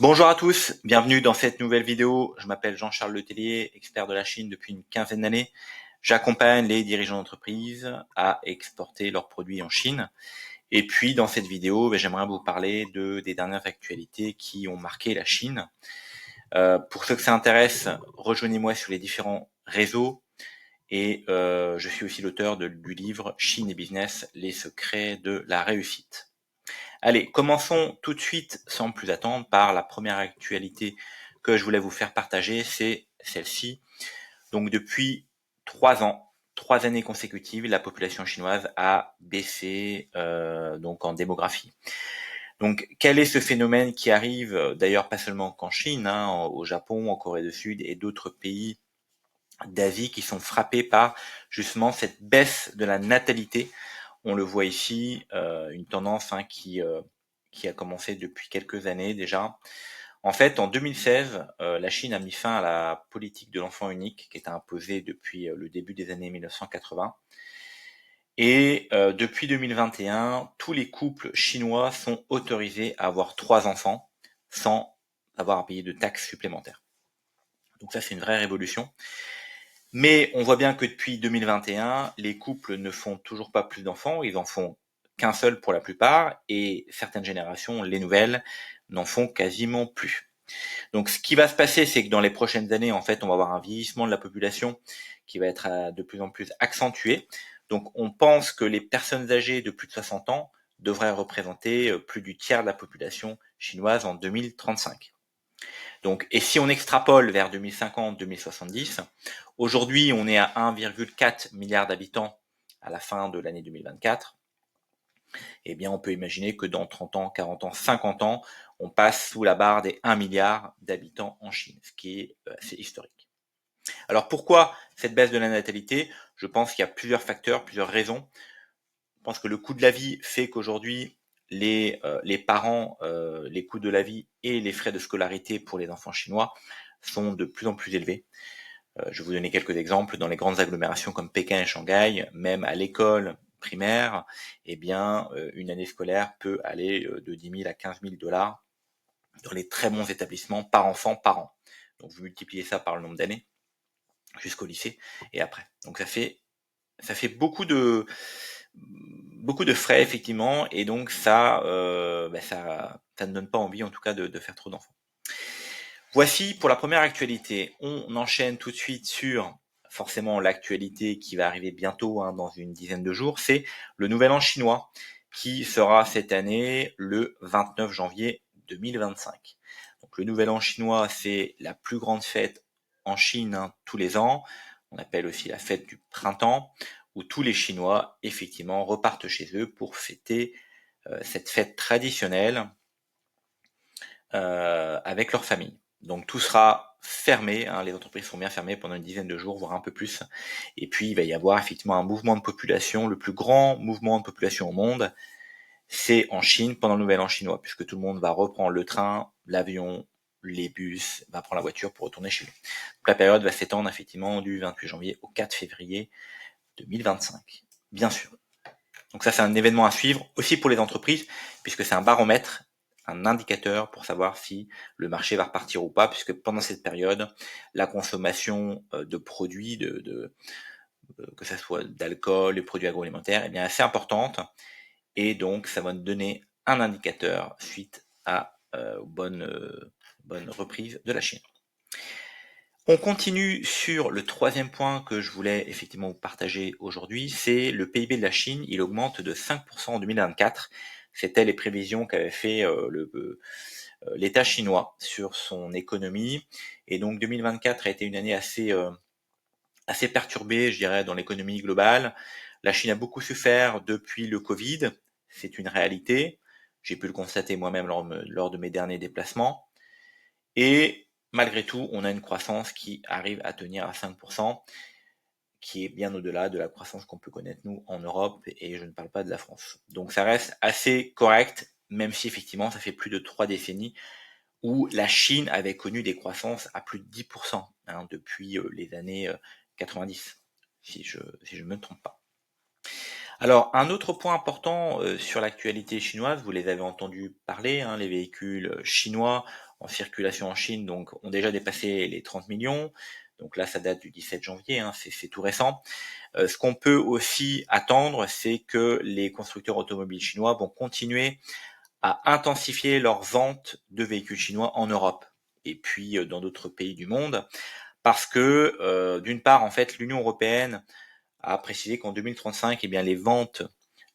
Bonjour à tous, bienvenue dans cette nouvelle vidéo. Je m'appelle Jean-Charles Letellier, expert de la Chine depuis une quinzaine d'années. J'accompagne les dirigeants d'entreprise à exporter leurs produits en Chine. Et puis dans cette vidéo, j'aimerais vous parler des dernières actualités qui ont marqué la Chine. Pour ceux que ça intéresse, rejoignez-moi sur les différents réseaux. Et je suis aussi l'auteur du livre Chine et Business, les secrets de la réussite. Allez, commençons tout de suite, sans plus attendre, par la première actualité que je voulais vous faire partager, c'est celle-ci. Donc depuis 3 ans, 3 années consécutives, la population chinoise a baissé donc en démographie. Donc quel est ce phénomène qui arrive d'ailleurs pas seulement qu'en Chine, au Japon, en Corée du Sud et d'autres pays d'Asie qui sont frappés par justement cette baisse de la natalité. On le voit ici, une tendance qui a commencé depuis quelques années déjà. En fait, en 2016, la Chine a mis fin à la politique de l'enfant unique qui était imposée depuis le début des années 1980. Et depuis 2021, tous les couples chinois sont autorisés à avoir 3 enfants sans avoir à payer de taxes supplémentaires. Donc ça, c'est une vraie révolution. Mais on voit bien que depuis 2021, les couples ne font toujours pas plus d'enfants, ils en font qu'un seul pour la plupart, et certaines générations, les nouvelles, n'en font quasiment plus. Donc ce qui va se passer, c'est que dans les prochaines années, en fait, on va avoir un vieillissement de la population qui va être de plus en plus accentué. Donc on pense que les personnes âgées de plus de 60 ans devraient représenter plus du tiers de la population chinoise en 2035. Donc, et si on extrapole vers 2050-2070, aujourd'hui on est à 1,4 milliard d'habitants à la fin de l'année 2024, eh bien on peut imaginer que dans 30 ans, 40 ans, 50 ans, on passe sous la barre des 1 milliard d'habitants en Chine, ce qui est assez historique. Alors pourquoi cette baisse de la natalité? Je pense qu'il y a plusieurs facteurs, plusieurs raisons. Je pense que le coût de la vie fait qu'aujourd'hui, les parents, les coûts de la vie et les frais de scolarité pour les enfants chinois sont de plus en plus élevés. Je vais vous donner quelques exemples. Dans les grandes agglomérations comme Pékin et Shanghai, même à l'école primaire, eh bien, une année scolaire peut aller de 10 000 à 15 000 dollars dans les très bons établissements par enfant par an. Donc vous multipliez ça par le nombre d'années jusqu'au lycée et après. Donc ça fait beaucoup de frais effectivement, et donc ça ne donne pas envie en tout cas de faire trop d'enfants. Voici pour la première actualité. On enchaîne tout de suite sur forcément l'actualité qui va arriver bientôt, dans une dizaine de jours. C'est le Nouvel An chinois qui sera cette année le 29 janvier 2025. Donc le Nouvel An chinois, c'est la plus grande fête en Chine tous les ans. On appelle aussi la fête du printemps, où tous les Chinois effectivement repartent chez eux pour fêter cette fête traditionnelle avec leur famille. Donc tout sera fermé, les entreprises sont bien fermées pendant une dizaine de jours, voire un peu plus. Et puis il va y avoir effectivement un mouvement de population, le plus grand mouvement de population au monde, c'est en Chine pendant le Nouvel An chinois, puisque tout le monde va reprendre le train, l'avion, les bus, va prendre la voiture pour retourner chez lui. Donc la période va s'étendre effectivement du 28 janvier au 4 février 2025, bien sûr. Donc ça, c'est un événement à suivre aussi pour les entreprises, puisque c'est un baromètre, un indicateur pour savoir si le marché va repartir ou pas, puisque pendant cette période, la consommation de produits, que ce soit d'alcool, les produits agroalimentaires, est bien assez importante, et donc ça va nous donner un indicateur suite à bonne reprise de la Chine. On continue sur le troisième point que je voulais effectivement vous partager aujourd'hui, c'est le PIB de la Chine. Il augmente de 5% en 2024. C'était les prévisions qu'avait fait l'État chinois sur son économie. Et donc 2024 a été une année assez perturbée, je dirais, dans l'économie globale. La Chine a beaucoup souffert depuis le Covid, c'est une réalité. J'ai pu le constater moi-même lors de mes derniers déplacements. Et malgré tout, on a une croissance qui arrive à tenir à 5%, qui est bien au-delà de la croissance qu'on peut connaître nous en Europe, et je ne parle pas de la France. Donc ça reste assez correct, même si effectivement ça fait plus de 3 décennies où la Chine avait connu des croissances à plus de 10% depuis les années 90, si je ne me trompe pas. Alors, un autre point important sur l'actualité chinoise, vous les avez entendus parler, les véhicules chinois en circulation en Chine donc ont déjà dépassé les 30 millions. Donc là, ça date du 17 janvier, hein, c'est tout récent. Ce qu'on peut aussi attendre, c'est que les constructeurs automobiles chinois vont continuer à intensifier leurs ventes de véhicules chinois en Europe et puis dans d'autres pays du monde, parce que d'une part, en fait, l'Union européenne a précisé qu'en 2035, eh bien, les ventes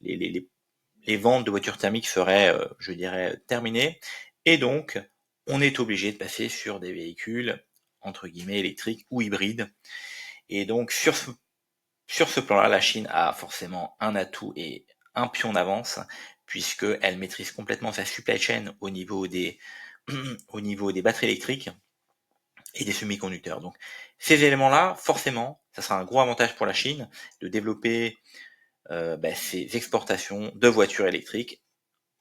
de voitures thermiques seraient, je dirais, terminées, et donc on est obligé de passer sur des véhicules entre guillemets électriques ou hybrides. Et donc sur ce plan-là, la Chine a forcément un atout et un pion d'avance, puisqu'elle maîtrise complètement sa supply chain au niveau des batteries électriques et des semi-conducteurs. Donc ces éléments-là, forcément, ça sera un gros avantage pour la Chine de développer ses exportations de voitures électriques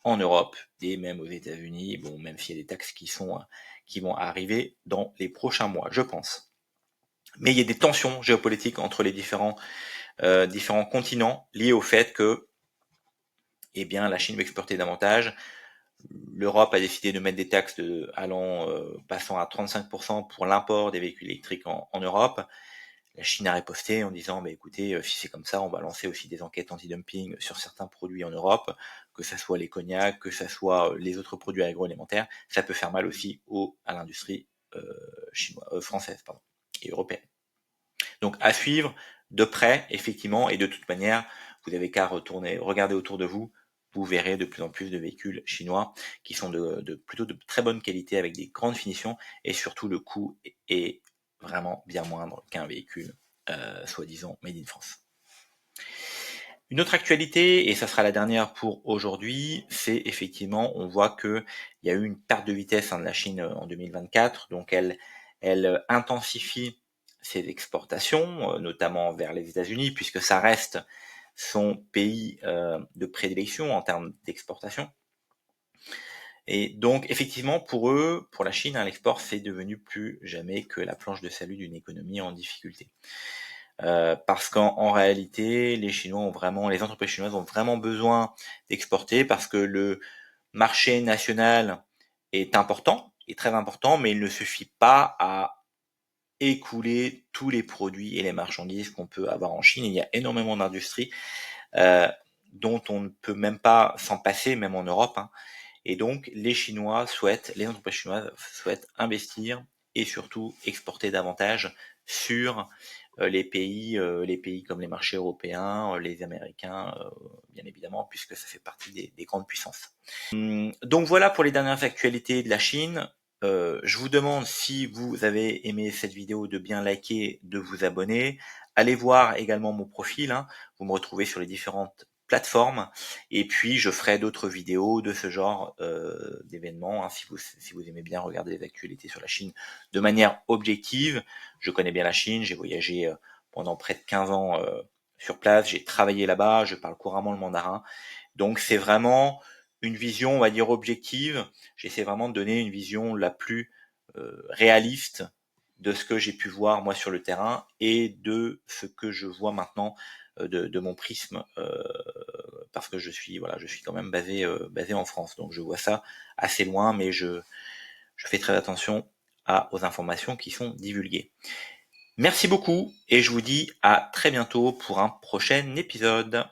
en Europe et même aux États-Unis. Bon, même s'il y a des taxes qui vont arriver dans les prochains mois, je pense. Mais il y a des tensions géopolitiques entre les différents continents liés au fait que, eh bien, la Chine veut exporter davantage. L'Europe a décidé de mettre des taxes passant à 35% pour l'import des véhicules électriques en Europe. La Chine a riposté en disant, écoutez, si c'est comme ça, on va lancer aussi des enquêtes anti-dumping sur certains produits en Europe, que ça soit les cognacs, que ça soit les autres produits agroalimentaires. Ça peut faire mal aussi à l'industrie française et européenne. Donc à suivre de près, effectivement, et de toute manière, vous n'avez qu'à regarder autour de vous, vous verrez de plus en plus de véhicules chinois qui sont plutôt de très bonne qualité avec des grandes finitions, et surtout le coût est vraiment bien moindre qu'un véhicule soi-disant made in France. Une autre actualité, et ça sera la dernière pour aujourd'hui, c'est effectivement, on voit que il y a eu une perte de vitesse de la Chine en 2024, donc elle intensifie ses exportations, notamment vers les États-Unis, puisque ça reste son pays de prédilection en termes d'exportation. Et donc, effectivement, pour la Chine, l'export, c'est devenu plus jamais que la planche de salut d'une économie en difficulté. Parce qu'en réalité, les entreprises chinoises ont vraiment besoin d'exporter, parce que le marché national est très important, mais il ne suffit pas à écouler tous les produits et les marchandises qu'on peut avoir en Chine. Il y a énormément d'industries dont on ne peut même pas s'en passer, même en Europe, hein. Et donc, les entreprises chinoises souhaitent investir et surtout exporter davantage sur les pays comme les marchés européens, les Américains, bien évidemment, puisque ça fait partie des grandes puissances. Donc voilà pour les dernières actualités de la Chine. Je vous demande, si vous avez aimé cette vidéo, de bien liker, de vous abonner. Allez voir également mon profil, hein. Vous me retrouvez sur les différentes plateformes, et puis je ferai d'autres vidéos de ce genre d'événements, hein, si vous aimez bien regarder les actualités sur la Chine de manière objective. Je connais bien la Chine, j'ai voyagé pendant près de 15 ans sur place, j'ai travaillé là-bas, je parle couramment le mandarin, donc c'est vraiment une vision, on va dire, objective. J'essaie vraiment de donner une vision la plus réaliste de ce que j'ai pu voir moi sur le terrain et de ce que je vois maintenant de mon prisme, parce que je suis quand même basé en France, donc je vois ça assez loin, mais je fais très attention aux informations qui sont divulguées. Merci beaucoup, et je vous dis à très bientôt pour un prochain épisode.